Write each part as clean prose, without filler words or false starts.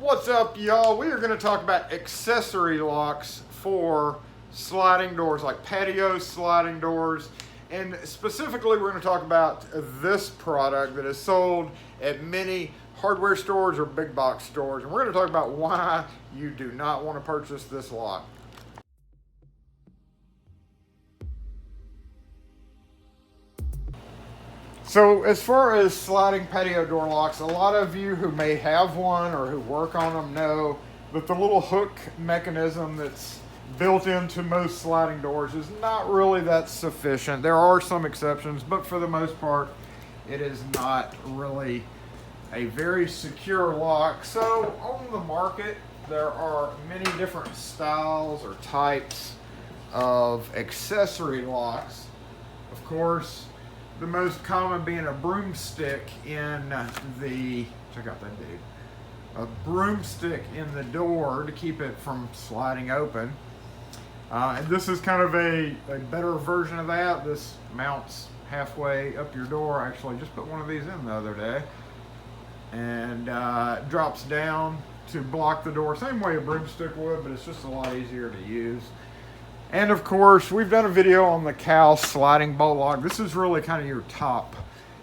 What's up, y'all? We are going to talk about accessory locks for sliding doors, like patio sliding doors. And specifically, we're going to talk about this product that is sold at many hardware stores or big box stores. And we're going to talk about why you do not want to purchase this lock. So as far as sliding patio door locks, a lot of you who may have one or who work on them know that the little hook mechanism that's built into most sliding doors is not really that sufficient. There are some exceptions, but for the most part, it is not really a very secure lock. So on the market, there are many different styles or types of accessory locks. Of course, the most common being a broomstick in the, check out that dude, a broomstick in the door to keep it from sliding open. And this is kind of a better version of that. This mounts halfway up your door. I actually just put one of these in the other day. And drops down to block the door. Same way a broomstick would, but it's just a lot easier to use. And of course, we've done a video on the cow sliding bolt lock. This is really kind of your top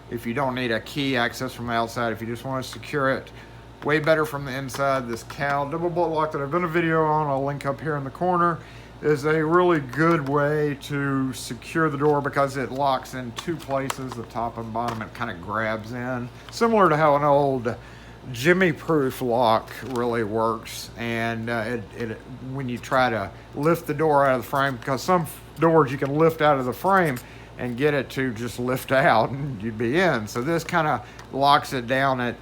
if you don't need a key access from the outside. If you just want to secure it way better from the inside, this cow double bolt lock that I've done a video on, I'll link up here in the corner, is a really good way to secure the door because it locks in two places, the top and bottom. It kind of grabs in, similar to how an old Jimmy proof lock really works. And when you try to lift the door out of the frame, because some doors you can lift out of the frame and get it to just lift out and you'd be in. So this kind of locks it down at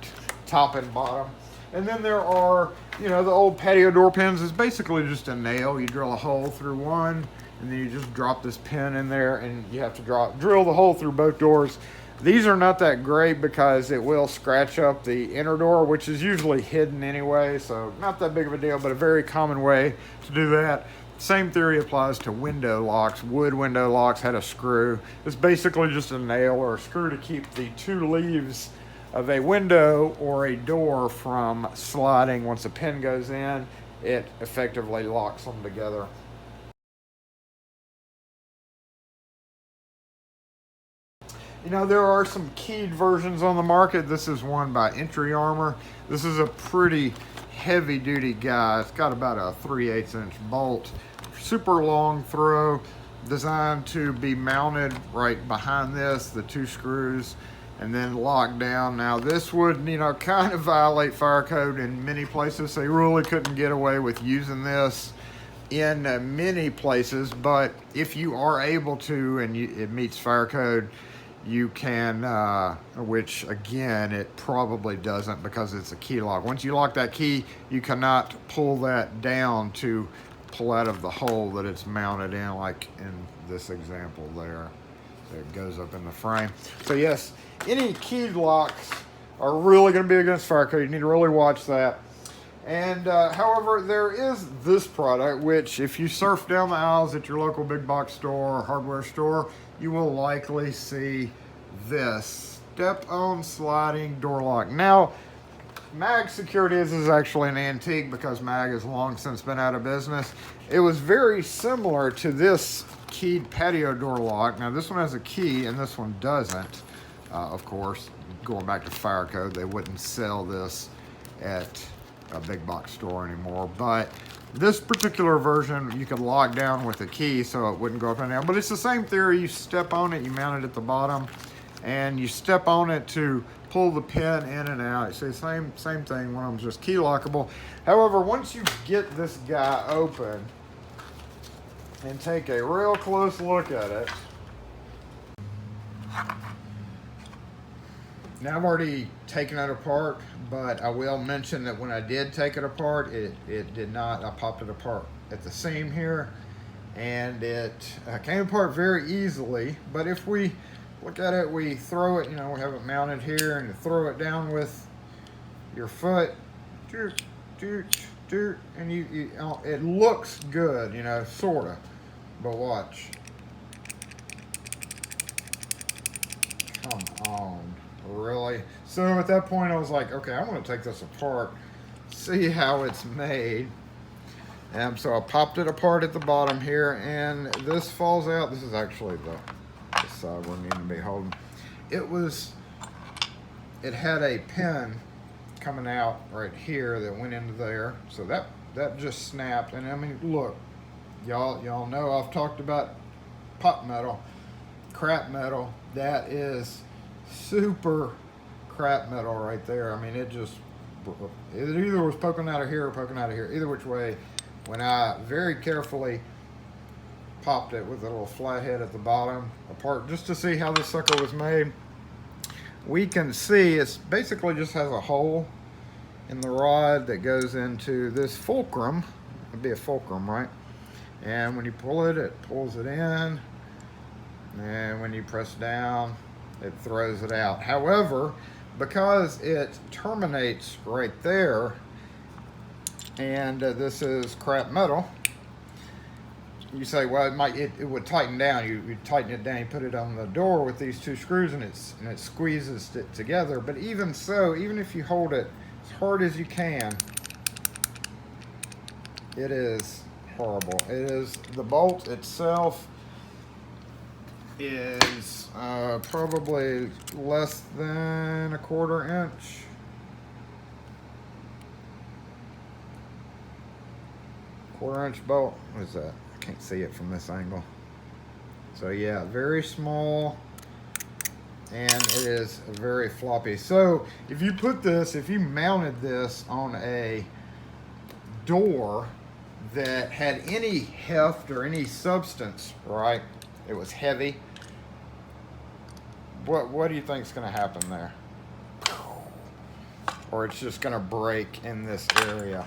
top and bottom. And then there are, you know, the old patio door pins is basically just a nail. You drill a hole through one and then you just drop this pin in there and you have to drill the hole through both doors. These are not that great because it will scratch up the inner door, which is usually hidden anyway, so not that big of a deal, but a very common way to do that. Same theory applies to window locks. Wood window locks had a screw. It's basically just a nail or a screw to keep the two leaves of a window or a door from sliding. Once a pin goes in, it effectively locks them together. You know, there are some keyed versions on the market. This is one by Entry Armor. This is a pretty heavy duty guy. It's got about a 3/8 inch bolt. Super long throw, designed to be mounted right behind this, the two screws, and then locked down. Now this would, you know, kind of violate fire code in many places. They really couldn't get away with using this in many places, but if you are able to and it meets fire code, you can, which again, it probably doesn't because it's a key lock. Once you lock that key, you cannot pull that down to pull out of the hole that it's mounted in, like in this example there. So it goes up in the frame. So yes, any keyed locks are really gonna be against fire code. You need to really watch that. And however, there is this product, which if you surf down the aisles at your local big box store or hardware store, you will likely see this step-on sliding door lock. Now, Mag Securities is actually an antique because Mag has long since been out of business. It was very similar to this keyed patio door lock. Now, this one has a key and this one doesn't. Of course, going back to fire code, they wouldn't sell this at a big box store anymore, but this particular version you could lock down with a key so it wouldn't go up and down. But it's the same theory. You step on it, you mount it at the bottom, and you step on it to pull the pin in and out. You see, same thing. One of them's just key lockable. However, once you get this guy open and take a real close look at it, now I've already taken it apart, but I will mention that when I did take it apart, it did not, I popped it apart at the seam here, and it came apart very easily. But if we look at it, we throw it, you know, we have it mounted here, and you throw it down with your foot, and it looks good, you know, sorta, but watch. Come on. Really? So at that point I was like, okay, I want to take this apart. see how it's made. So I popped it apart at the bottom here, and this falls out. This is actually the side we need to be holding. It had a pin coming out right here that went into there, so that just snapped. And I mean, look, y'all know I've talked about pop metal, crap metal. That is super crap metal right there. I mean, it either was poking out of here or poking out of here. Either which way, when I very carefully popped it with a little flathead at the bottom apart just to see how this sucker was made, we can see it's basically just has a hole in the rod that goes into this fulcrum. It'd be a fulcrum, right? And when you pull it, it pulls it in, and when you press down, it throws it out. However, because it terminates right there, and this is crap metal, you say, well, it would tighten down. You tighten it down, you put it on the door with these two screws, and it squeezes it together. But even so, even if you hold it as hard as you can, it is horrible. It is, the bolt itself is probably less than a 1/4 inch. Quarter-inch bolt. What is that? I can't see it from this angle. So yeah, very small, and it is very floppy. So if you mounted this on a door that had any heft or any substance, right? It was heavy. What do you think is going to happen there? Or it's just going to break in this area.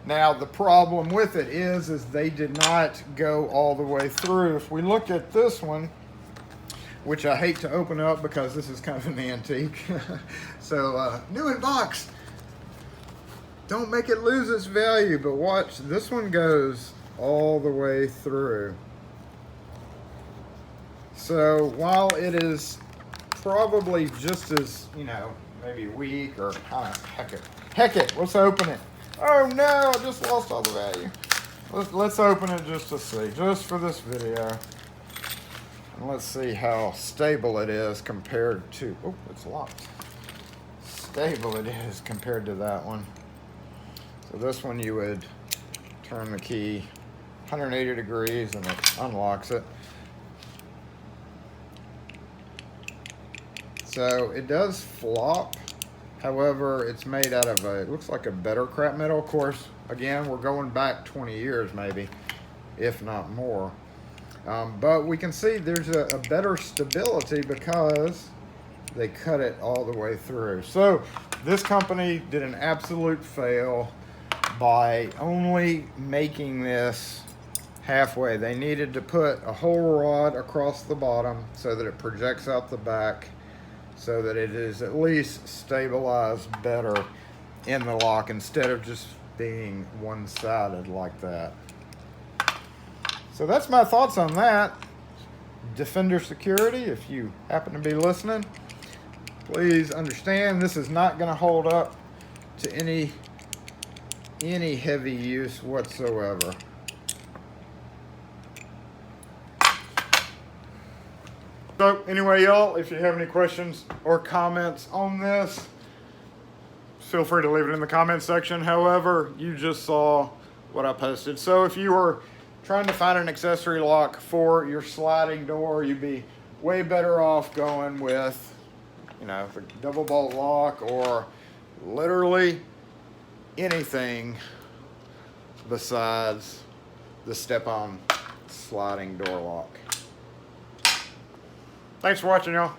Now the problem with it is they did not go all the way through. If we look at this one, which I hate to open up because this is kind of an antique. So new in box. Don't make it lose its value, but watch, this one goes all the way through. So while it is probably just as, maybe weak or heck it, let's open it. Oh no, I just lost all the value. Let's open it just to see, just for this video. And let's see how stable it is compared to, oh, it's locked. Stable it is compared to that one. So this one you would turn the key 180 degrees and it unlocks it. So it does flop. However, it's made out of it looks like a better crap metal. Of course, again, we're going back 20 years maybe, if not more. But we can see there's a better stability because they cut it all the way through. So this company did an absolute fail by only making this halfway. They needed to put a whole rod across the bottom so that it projects out the back, so that it is at least stabilized better in the lock instead of just being one-sided like that. So that's my thoughts on that. Defender Security, if you happen to be listening, please understand this is not going to hold up to any heavy use whatsoever. So anyway, y'all, if you have any questions or comments on this, feel free to leave it in the comment section. However, you just saw what I posted. So if you were trying to find an accessory lock for your sliding door, you'd be way better off going with, the double bolt lock or literally anything besides the step-on sliding door lock. Thanks for watching, y'all.